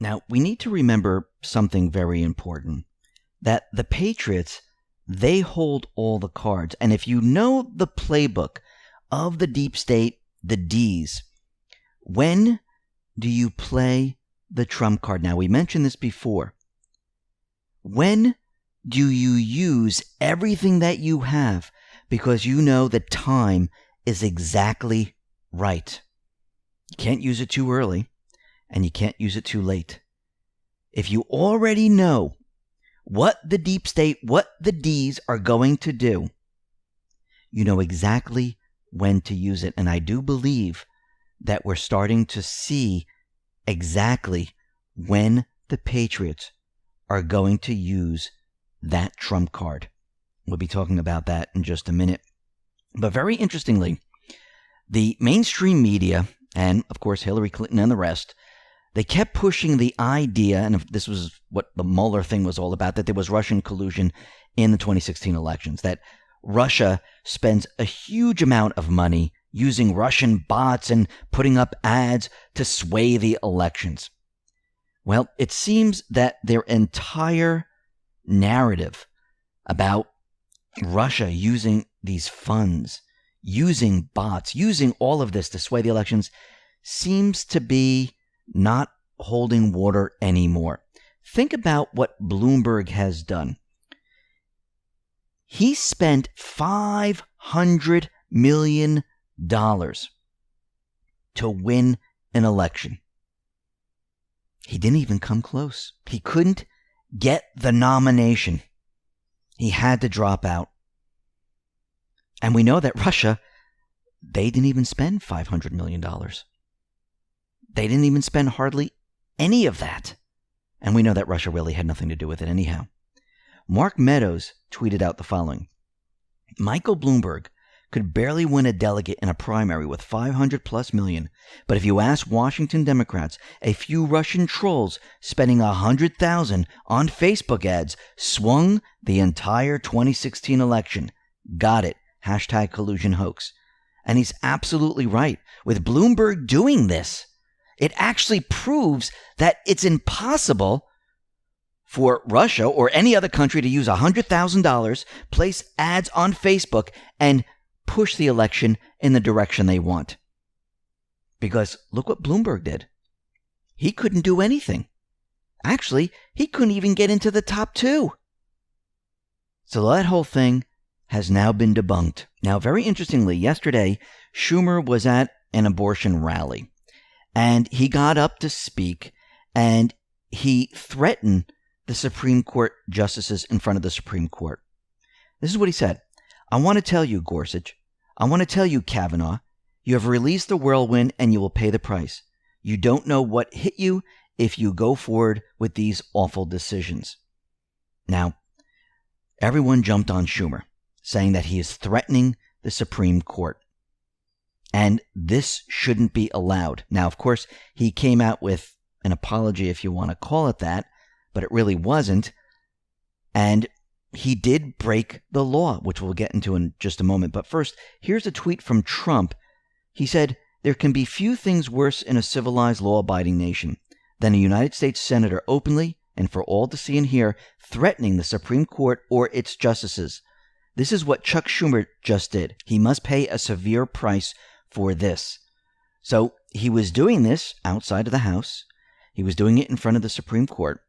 Now, we need to remember something very important, that the Patriots, they hold all the cards. And if you know the playbook of the deep state, the D's, when do you play the trump card? Now, we mentioned this before. When do you use everything that you have because you know the time is exactly right? You can't use it too early, and you can't use it too late. If you already know what the deep state, what the D's are going to do, you know exactly when to use it. And I do believe that we're starting to see exactly when the Patriots are going to use that trump card. We'll be talking about that in just a minute. But very interestingly, the mainstream media, and of course Hillary Clinton and the rest, they kept pushing the idea, and this was what the Mueller thing was all about, that there was Russian collusion in the 2016 elections, that Russia spends a huge amount of money using Russian bots and putting up ads to sway the elections. Well, it seems that their entire narrative about Russia using these funds, using bots, using all of this to sway the elections seems to be not holding water anymore. Think about what Bloomberg has done. He spent $500 million to win an election. He didn't even come close. He couldn't get the nomination. He had to drop out. And we know that Russia, they didn't even spend $500 million. They didn't even spend hardly any of that. And we know that Russia really had nothing to do with it anyhow. Mark Meadows tweeted out the following. Michael Bloomberg could barely win a delegate in a primary with 500 plus million. But if you ask Washington Democrats, a few Russian trolls spending 100,000 on Facebook ads swung the entire 2016 election. Got it. Hashtag collusion hoax. And he's absolutely right. With Bloomberg doing this, it actually proves that it's impossible for Russia or any other country to use $100,000, place ads on Facebook, and push the election in the direction they want. Because look what Bloomberg did. He couldn't do anything. Actually, he couldn't even get into the top 2. So that whole thing has now been debunked. Now, very interestingly, yesterday, Schumer was at an abortion rally. And he got up to speak, and he threatened the Supreme Court justices in front of the Supreme Court. This is what he said. I want to tell you, Gorsuch, I want to tell you, Kavanaugh, you have released the whirlwind and you will pay the price. You don't know what hit you if you go forward with these awful decisions. Now, everyone jumped on Schumer, saying that he is threatening the Supreme Court. And this shouldn't be allowed. Now, of course, he came out with an apology, if you want to call it that, but it really wasn't. And he did break the law, which we'll get into in just a moment. But first, here's a tweet from Trump. He said, there can be few things worse in a civilized, law-abiding nation than a United States senator openly, and for all to see and hear, threatening the Supreme Court or its justices. This is what Chuck Schumer just did. He must pay a severe price for this. So he was doing this outside of the House. He was doing it in front of the Supreme Court.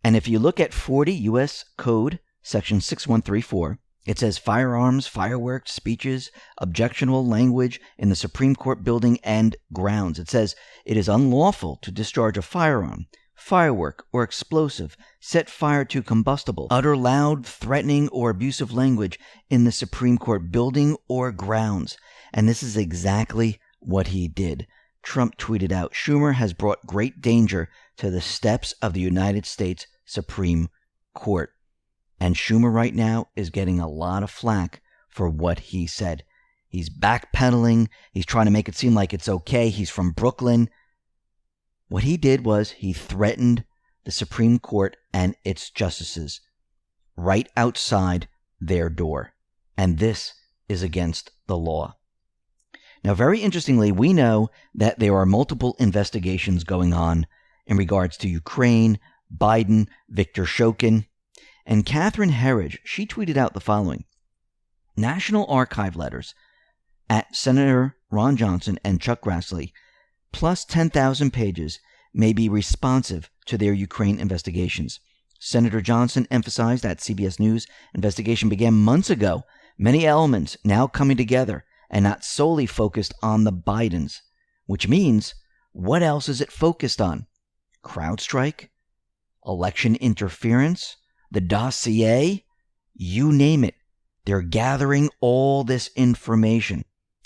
And if you look at 40 U.S. Code, Section 6134, it says firearms, fireworks, speeches, objectionable language in the Supreme Court building and grounds. It says it is unlawful to discharge a firearm, firework, or explosive, set fire to combustible, utter loud, threatening, or abusive language in the Supreme Court building or grounds. And this is exactly what he did. Trump tweeted out, Schumer has brought great danger to the steps of the United States Supreme Court. And Schumer right now is getting a lot of flack for what he said. He's backpedaling. He's trying to make it seem like it's okay. He's from Brooklyn. What he did was he threatened the Supreme Court and its justices right outside their door. And this is against the law. Now, very interestingly, we know that there are multiple investigations going on in regards to Ukraine, Biden, Viktor Shokin. And Catherine Herridge, she tweeted out the following: National Archive letters at Senator Ron Johnson and Chuck Grassley, plus 10,000 pages, may be responsive to their Ukraine investigations. Senator Johnson emphasized that CBS News investigation began months ago, many elements now coming together and not solely focused on the Bidens, which means, what else is it focused on? CrowdStrike? Election interference? The dossier? You name it. They're gathering all this information.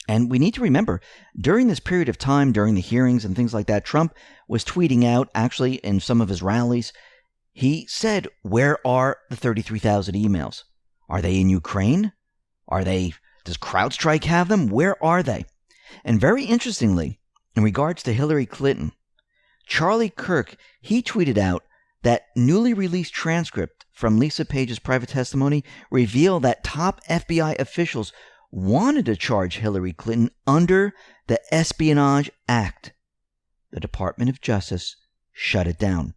And we need to remember, during this period of time, during the hearings and things like that, Trump was tweeting out, actually in some of his rallies, he said, where are the 33,000 emails? Are they in Ukraine? Does CrowdStrike have them? Where are they? And very interestingly, in regards to Hillary Clinton, Charlie Kirk, he tweeted out that newly released transcript from Lisa Page's private testimony revealed that top FBI officials wanted to charge Hillary Clinton under the Espionage Act. The Department of Justice shut it down.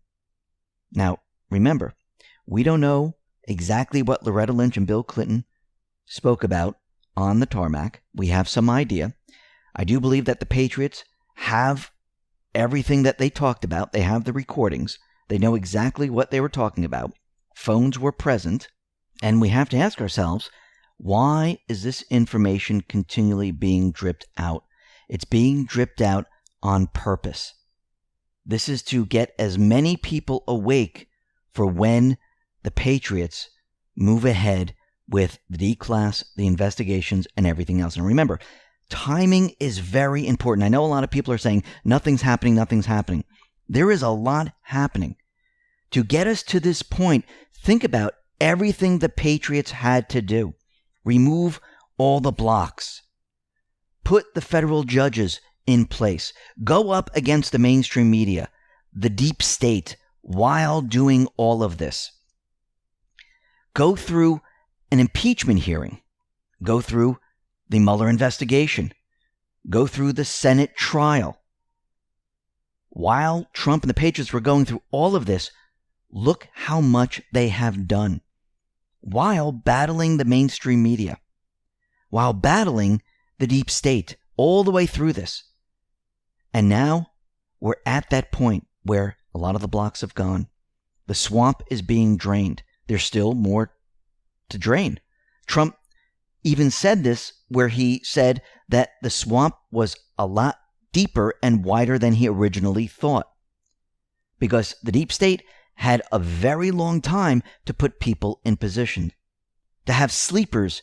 Now, remember, we don't know exactly what Loretta Lynch and Bill Clinton spoke about on the tarmac. We have some idea. I do believe that the Patriots have everything that they talked about. They have the recordings. They know exactly what they were talking about. Phones were present. And we have to ask ourselves, why is this information continually being dripped out? It's being dripped out on purpose. This is to get as many people awake for when the Patriots move ahead with the D-class, the investigations, and everything else. And remember, timing is very important. I know a lot of people are saying, nothing's happening. There is a lot happening. To get us to this point, think about everything the Patriots had to do. Remove all the blocks. Put the federal judges in place. Go up against the mainstream media, the deep state, while doing all of this. Go through an impeachment hearing. Go through the Mueller investigation. Go through the Senate trial. While Trump and the Patriots were going through all of this, look how much they have done. While battling the mainstream media. While battling the deep state all the way through this. And now we're at that point where a lot of the blocks have gone. The swamp is being drained. There's still more to drain. Trump even said this, where he said that the swamp was a lot deeper and wider than he originally thought. Because the deep state had a very long time to put people in position, to have sleepers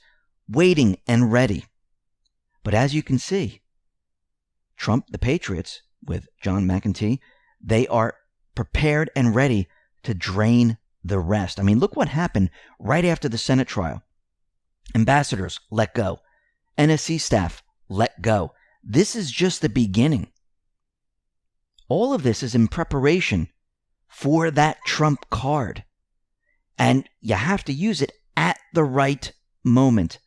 waiting and ready. But as you can see, Trump, the Patriots, with John McEntee, they are prepared and ready to drain the rest. I mean, look what happened right after the Senate trial. Ambassadors let go. NSC staff let go. This is just the beginning. All of this is in preparation for that Trump card. And you have to use it at the right moment.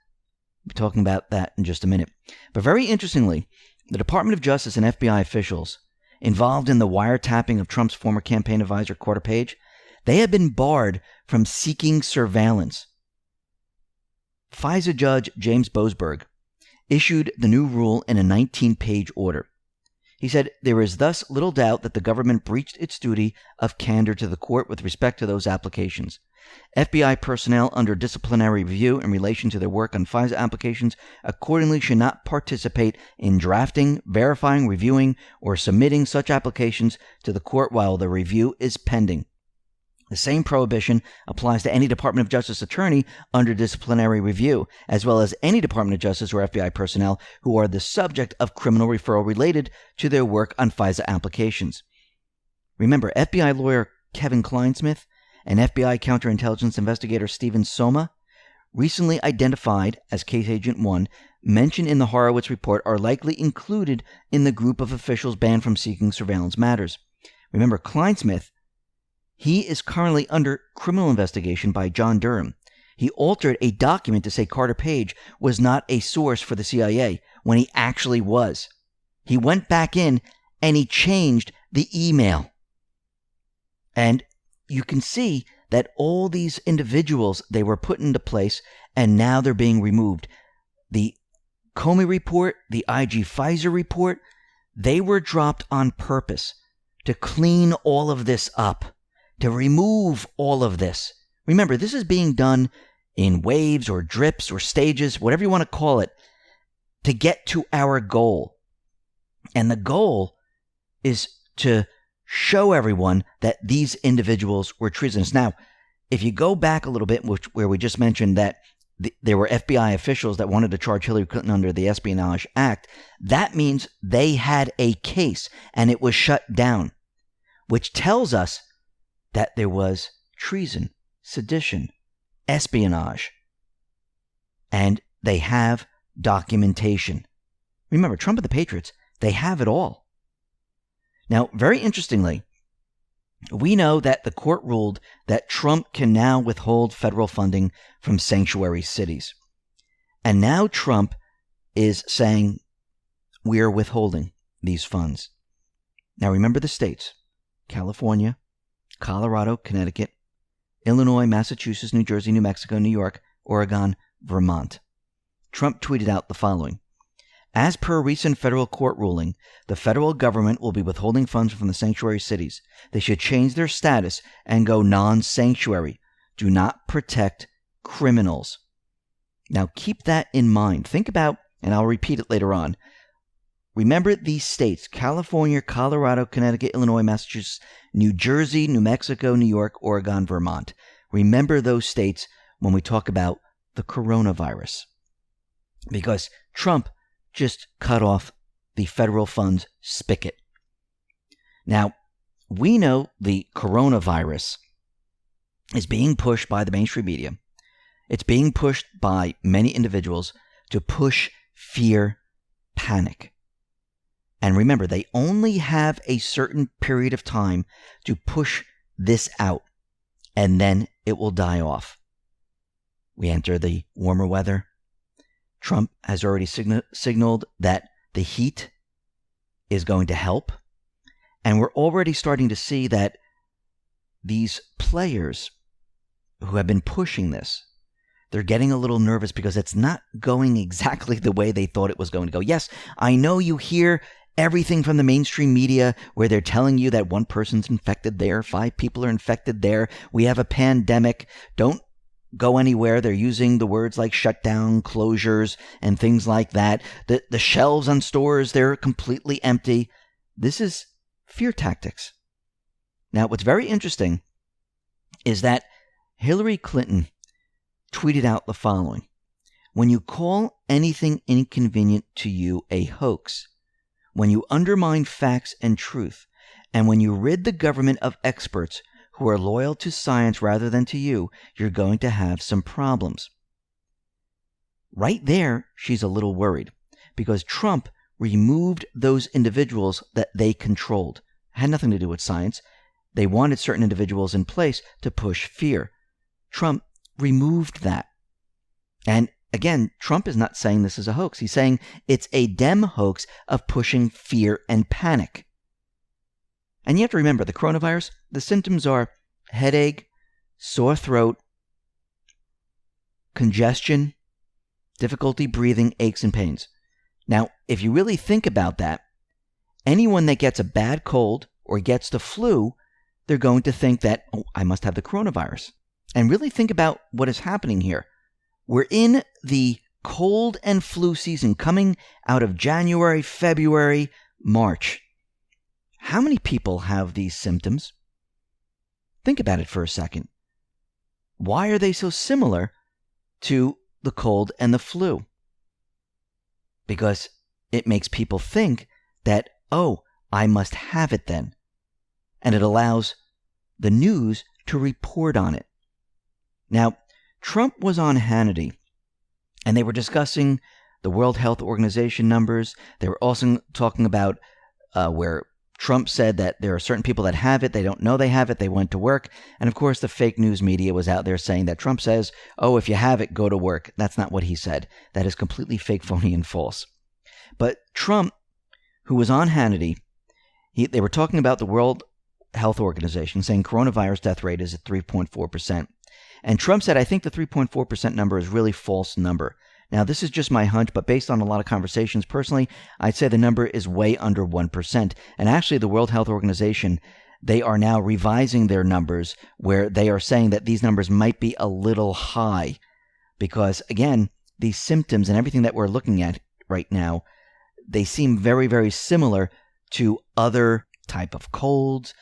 We'll be talking about that in just a minute. But very interestingly, the Department of Justice and FBI officials involved in the wiretapping of Trump's former campaign advisor, Carter Page, they have been barred from seeking surveillance. FISA Judge James Boasberg issued the new rule in a 19-page order. He said, there is thus little doubt that the government breached its duty of candor to the court with respect to those applications. FBI personnel under disciplinary review in relation to their work on FISA applications accordingly should not participate in drafting, verifying, reviewing, or submitting such applications to the court while the review is pending. The same prohibition applies to any Department of Justice attorney under disciplinary review, as well as any Department of Justice or FBI personnel who are the subject of criminal referral related to their work on FISA applications. Remember, FBI lawyer Kevin Kleinsmith and FBI counterintelligence investigator Stephen Soma, recently identified as Case Agent 1, mentioned in the Horowitz report, are likely included in the group of officials banned from seeking surveillance matters. Remember, Kleinsmith, he is currently under criminal investigation by John Durham. He altered a document to say Carter Page was not a source for the CIA when he actually was. He went back in and he changed the email. And you can see that all these individuals, they were put into place, and now they're being removed. The Comey report, the IG Pfizer report, they were dropped on purpose to clean all of this up, to remove all of this. Remember, this is being done in waves or drips or stages, whatever you want to call it, to get to our goal. And the goal is to show everyone that these individuals were treasonous. Now, if you go back a little bit, where we just mentioned that there were FBI officials that wanted to charge Hillary Clinton under the Espionage Act, that means they had a case and it was shut down, which tells us that there was treason, sedition, espionage, and they have documentation. Remember, Trump and the Patriots, they have it all. Now, very interestingly, we know that the court ruled that Trump can now withhold federal funding from sanctuary cities. And now Trump is saying, we're withholding these funds. Now, remember the states: California, Colorado, Connecticut, Illinois, Massachusetts, New Jersey, New Mexico, New York, Oregon, Vermont. Trump tweeted out the following: as per a recent federal court ruling, the federal government will be withholding funds from the sanctuary cities. They should change their status and go non-sanctuary. Do not protect criminals. Now keep that in mind. Think about, and I'll repeat it later on. Remember these states: California, Colorado, Connecticut, Illinois, Massachusetts, New Jersey, New Mexico, New York, Oregon, Vermont. Remember those states when we talk about the coronavirus. Because Trump just cut off the federal funds spigot. Now, we know the coronavirus is being pushed by the mainstream media. It's being pushed by many individuals to push fear, panic. And remember, they only have a certain period of time to push this out, and then it will die off. We enter the warmer weather. Trump has already signaled that the heat is going to help. And we're already starting to see that these players who have been pushing this, they're getting a little nervous because it's not going exactly the way they thought it was going to go. Yes, I know you hear everything from the mainstream media where they're telling you that one person's infected there, 5 people are infected there, we have a pandemic, don't go anywhere. They're using the words like shutdown, closures, and things like that. The shelves on stores, they're completely empty. This is fear tactics. Now, what's very interesting is that Hillary Clinton tweeted out the following: when you call anything inconvenient to you a hoax, when you undermine facts and truth, and when you rid the government of experts who are loyal to science rather than to you, you're going to have some problems. Right there, she's a little worried because Trump removed those individuals that they controlled. It had nothing to do with science. They wanted certain individuals in place to push fear. Trump removed that. And again, Trump is not saying this is a hoax. He's saying it's a Dem hoax of pushing fear and panic. And you have to remember, the coronavirus, the symptoms are headache, sore throat, congestion, difficulty breathing, aches and pains. Now, if you really think about that, anyone that gets a bad cold or gets the flu, they're going to think that, oh, I must have the coronavirus. And really think about what is happening here. We're in the cold and flu season coming out of January, February, March. How many people have these symptoms? Think about it for a second. Why are they so similar to the cold and the flu? Because it makes people think that, oh, I must have it then. And it allows the news to report on it. Now, Trump was on Hannity, and they were discussing the World Health Organization numbers. They were also talking about where Trump said that there are certain people that have it, they don't know they have it, they went to work. And of course, the fake news media was out there saying that Trump says, oh, if you have it, go to work. That's not what he said. That is completely fake, phony, and false. But Trump, who was on Hannity, they were talking about the World Health Organization, saying coronavirus death rate is at 3.4%. And Trump said, I think the 3.4% number is really false number. Now, this is just my hunch, but based on a lot of conversations personally, I'd say the number is way under 1%. And actually, the World Health Organization, they are now revising their numbers where they are saying that these numbers might be a little high because, again, these symptoms and everything that we're looking at right now, they seem very, very similar to other type of colds,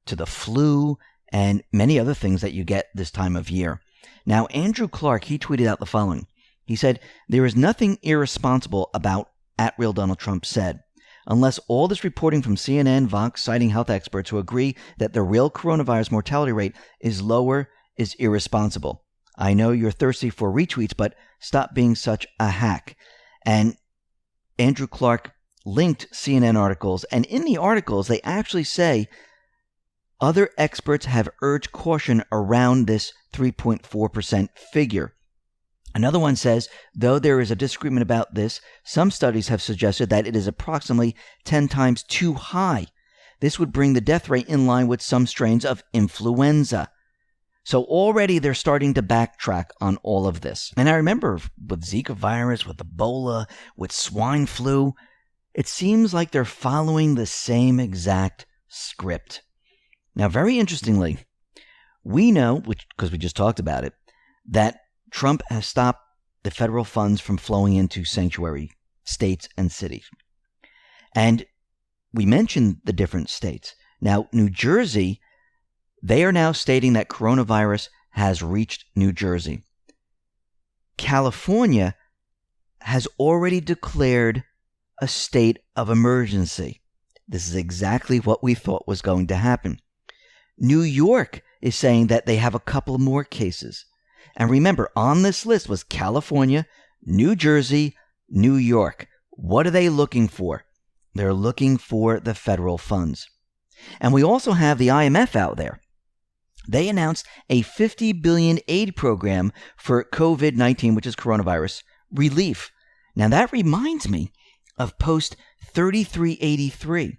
to the flu, and many other things that you get this time of year. Now, Andrew Clark, he tweeted out the following. He said, there is nothing irresponsible about @RealDonaldTrump said. Unless all this reporting from CNN, Vox, citing health experts who agree that the real coronavirus mortality rate is lower is irresponsible. I know you're thirsty for retweets, but stop being such a hack. And Andrew Clark linked CNN articles, and in the articles, they actually say other experts have urged caution around this 3.4% figure. Another one says, though there is a disagreement about this, some studies have suggested that it is approximately 10 times too high. This would bring the death rate in line with some strains of influenza. So already they're starting to backtrack on all of this. And I remember with Zika virus, with Ebola, with swine flu, it seems like they're following the same exact script. Now, very interestingly, we know, because we just talked about it, that Trump has stopped the federal funds from flowing into sanctuary states and cities. And we mentioned the different states. Now, New Jersey, they are now stating that coronavirus has reached New Jersey. California has already declared a state of emergency. This is exactly what we thought was going to happen. New York is saying that they have a couple more cases. And remember, on this list was California, New Jersey, New York. What are they looking for? They're looking for the federal funds. And we also have the IMF out there. They announced a $50 billion aid program for COVID-19, which is coronavirus, relief. Now that reminds me of post 3383,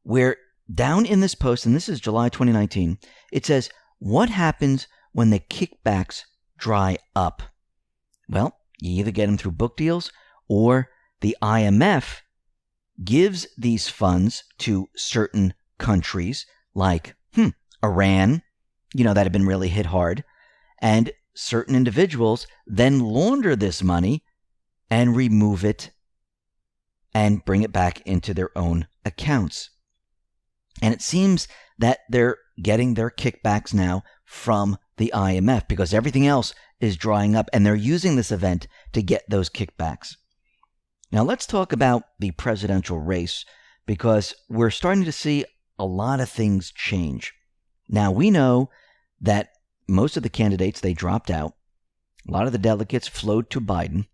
where down in this post, and this is July 2019, it says, what happens when the kickbacks dry up? Well, you either get them through book deals or the IMF gives these funds to certain countries like Iran, that have been really hit hard, and certain individuals then launder this money and remove it and bring it back into their own accounts. And it seems that they're getting their kickbacks now from the IMF because everything else is drying up, and they're using this event to get those kickbacks. Now let's talk about the presidential race, because we're starting to see a lot of things change. Now we know that most of the candidates, they dropped out. A lot of the delegates flowed to Biden.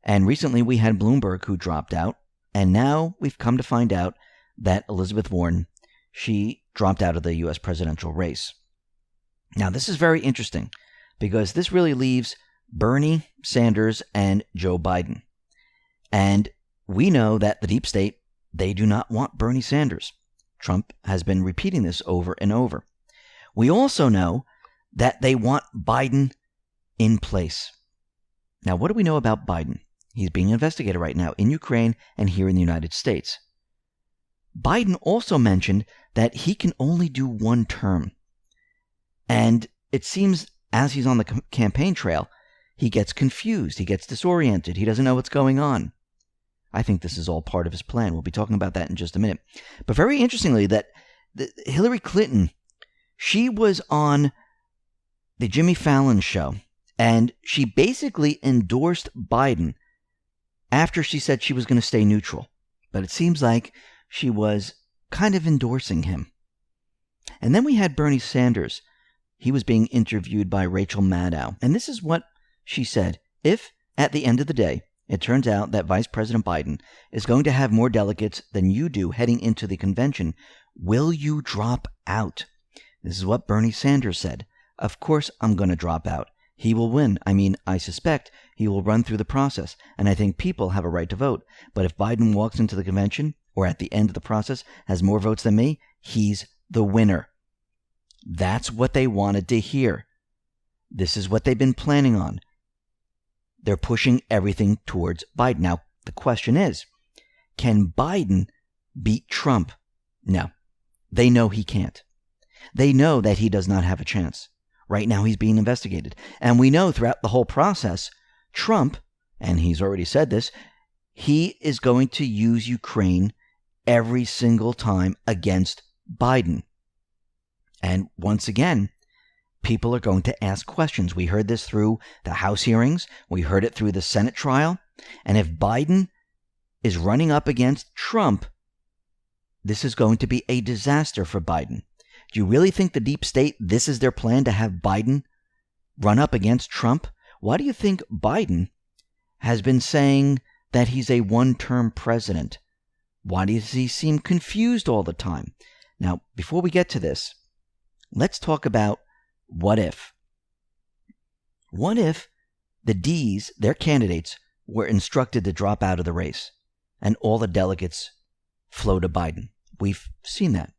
And recently we had Bloomberg who dropped out. And now we've come to find out that Elizabeth Warren, she dropped out of the U.S. presidential race. Now, this is very interesting because this really leaves Bernie Sanders and Joe Biden. And we know that the deep state, they do not want Bernie Sanders. Trump has been repeating this over and over. We also know that they want Biden in place. Now, what do we know about Biden? He's being investigated right now in Ukraine and here in the United States. Biden also mentioned that he can only do one term. And it seems as he's on the campaign trail, he gets confused, he gets disoriented, he doesn't know what's going on. I think this is all part of his plan. We'll be talking about that in just a minute. But very interestingly, that Hillary Clinton, she was on the Jimmy Fallon show, and she basically endorsed Biden after she said she was going to stay neutral. But it seems like she was kind of endorsing him. And then we had Bernie Sanders. He was being interviewed by Rachel Maddow. And this is what she said. If, at the end of the day, it turns out that Vice President Biden is going to have more delegates than you do heading into the convention, will you drop out? This is what Bernie Sanders said. Of course I'm going to drop out. He will win. I suspect he will run through the process, and I think people have a right to vote. But if Biden walks into the convention, or at the end of the process, has more votes than me, he's the winner. That's what they wanted to hear. This is what they've been planning on. They're pushing everything towards Biden. Now, the question is, can Biden beat Trump? No. They know he can't. They know that he does not have a chance. Right now, he's being investigated. And we know throughout the whole process, Trump, and he's already said this, he is going to use Ukraine every single time against Biden. And once again, people are going to ask questions. We heard this through the House hearings. We heard it through the Senate trial. And if Biden is running up against Trump, this is going to be a disaster for Biden. Do you really think the deep state, this is their plan, to have Biden run up against Trump? Why do you think Biden has been saying that he's a one-term president? Why does he seem confused all the time? Now, before we get to this, let's talk about what if. What if the D's, their candidates, were instructed to drop out of the race and all the delegates flow to Biden? We've seen that.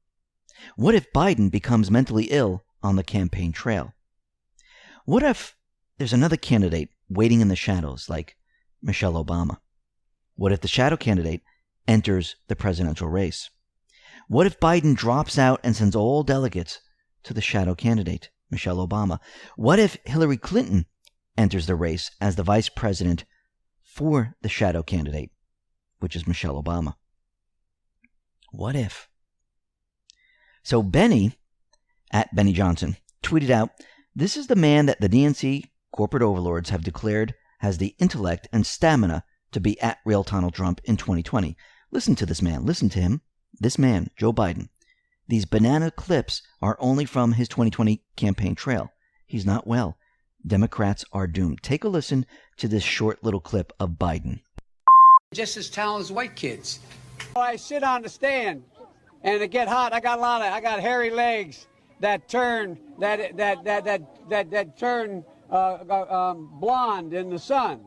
What if Biden becomes mentally ill on the campaign trail? What if there's another candidate waiting in the shadows like Michelle Obama? What if the shadow candidate enters the presidential race? What if Biden drops out and sends all delegates to the shadow candidate, Michelle Obama? What if Hillary Clinton enters the race as the vice president for the shadow candidate, which is Michelle Obama? What if? So Benny, at Benny Johnson, tweeted out, "This is the man that the DNC corporate overlords have declared has the intellect and stamina to be at real Donald Trump in 2020. Listen to this man. Listen to him. This man, Joe Biden. These banana clips are only from his 2020 campaign trail. He's not well. Democrats are doomed." Take a listen to this short little clip of Biden. Just as talented as white kids. I sit on the stand and it get hot. I got hairy legs that turn blonde in the sun.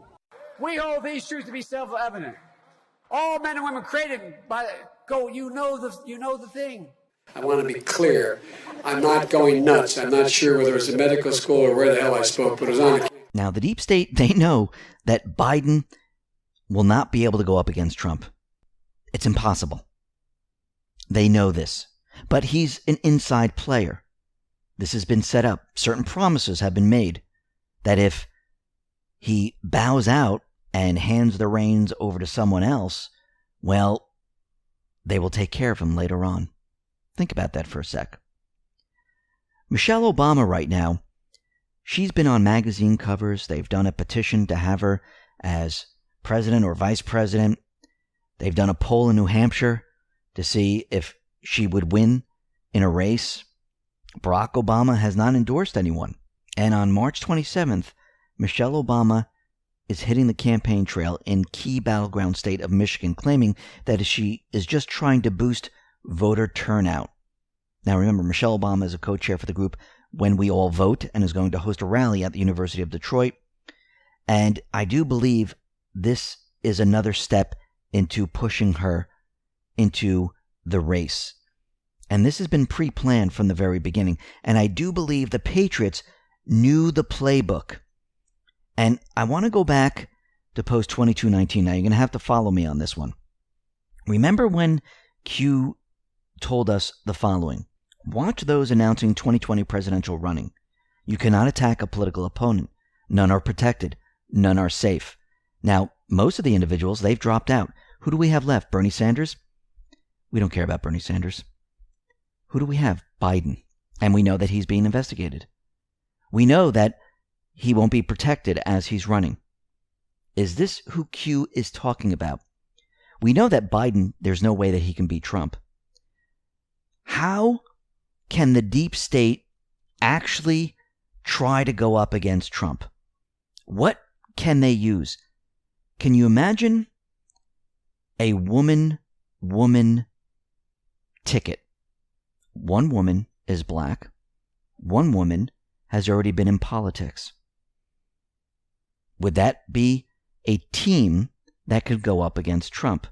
We hold these truths to be self-evident. All men and women created by you know the thing. I want to be clear. I'm not going nuts. I'm not sure whether it was a medical school or where the hell I spoke, but it was on the... Now, the deep state, they know that Biden will not be able to go up against Trump. It's impossible. They know this. But he's an inside player. This has been set up. Certain promises have been made that if he bows out and hands the reins over to someone else, well, they will take care of him later on. Think about that for a sec. Michelle Obama right now, she's been on magazine covers. They've done a petition to have her as president or vice president. They've done a poll in New Hampshire to see if she would win in a race. Barack Obama has not endorsed anyone. And on March 27th, Michelle Obama is hitting the campaign trail in key battleground state of Michigan, claiming that she is just trying to boost voter turnout. Now remember, Michelle Obama is a co-chair for the group When We All Vote and is going to host a rally at the University of Detroit. And I do believe this is another step into pushing her into the race. And this has been pre-planned from the very beginning. And I do believe the Patriots knew the playbook. And I want to go back to post 2219. Now, you're going to have to follow me on this one. Remember when Q told us the following: watch those announcing 2020 presidential running. You cannot attack a political opponent. None are protected. None are safe. Now, most of the individuals, they've dropped out. Who do we have left? Bernie Sanders? We don't care about Bernie Sanders. Who do we have? Biden. And we know that he's being investigated. We know that he won't be protected as he's running. Is this who Q is talking about? We know that Biden, there's no way that he can beat Trump. How can the deep state actually try to go up against Trump? What can they use? Can you imagine a woman ticket? One woman is black. One woman has already been in politics. Would that be a team that could go up against Trump?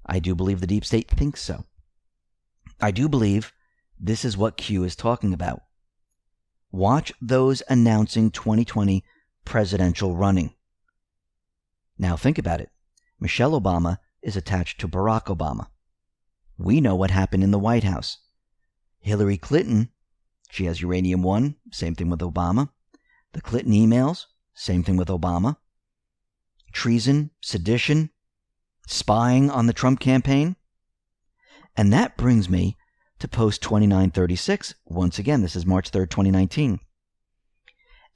I do believe the deep state thinks so. I do believe this is what Q is talking about. Watch those announcing 2020 presidential running. Now think about it. Michelle Obama is attached to Barack Obama. We know what happened in the White House. Hillary Clinton, she has Uranium One, same thing with Obama. The Clinton emails, same thing with Obama. Treason, sedition, spying on the Trump campaign. And that brings me to post 2936. Once again, this is March 3rd, 2019.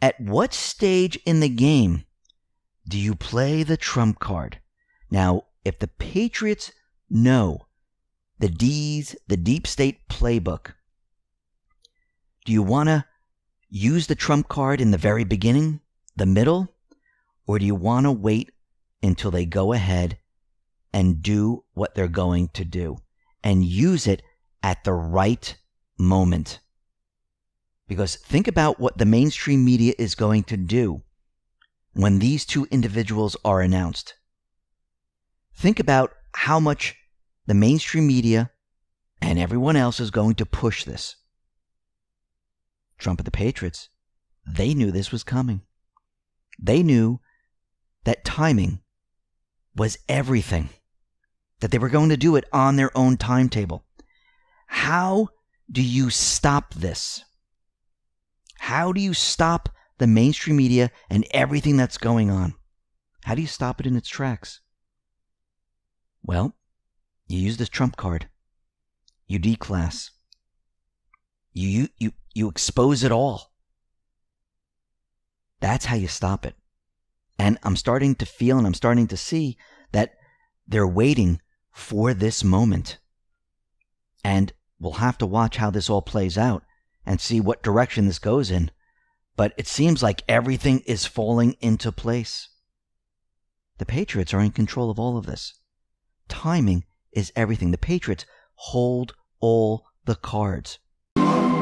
At what stage in the game do you play the Trump card? Now, if the Patriots know the D's, the deep state playbook, do you want to use the Trump card in the very beginning, the middle, or do you want to wait until they go ahead and do what they're going to do and use it at the right moment? Because think about what the mainstream media is going to do when these two individuals are announced. Think about how much the mainstream media and everyone else is going to push this. Trump and the Patriots, they knew this was coming. They knew that timing was everything, that they were going to do it on their own timetable. How do you stop this? How do you stop the mainstream media and everything that's going on? How do you stop it in its tracks? Well, you use this Trump card. You declass. You expose it all. That's how you stop it. And I'm starting to feel and I'm starting to see that they're waiting for this moment. And we'll have to watch how this all plays out and see what direction this goes in. But it seems like everything is falling into place. The Patriots are in control of all of this. Timing is everything. The Patriots hold all the cards.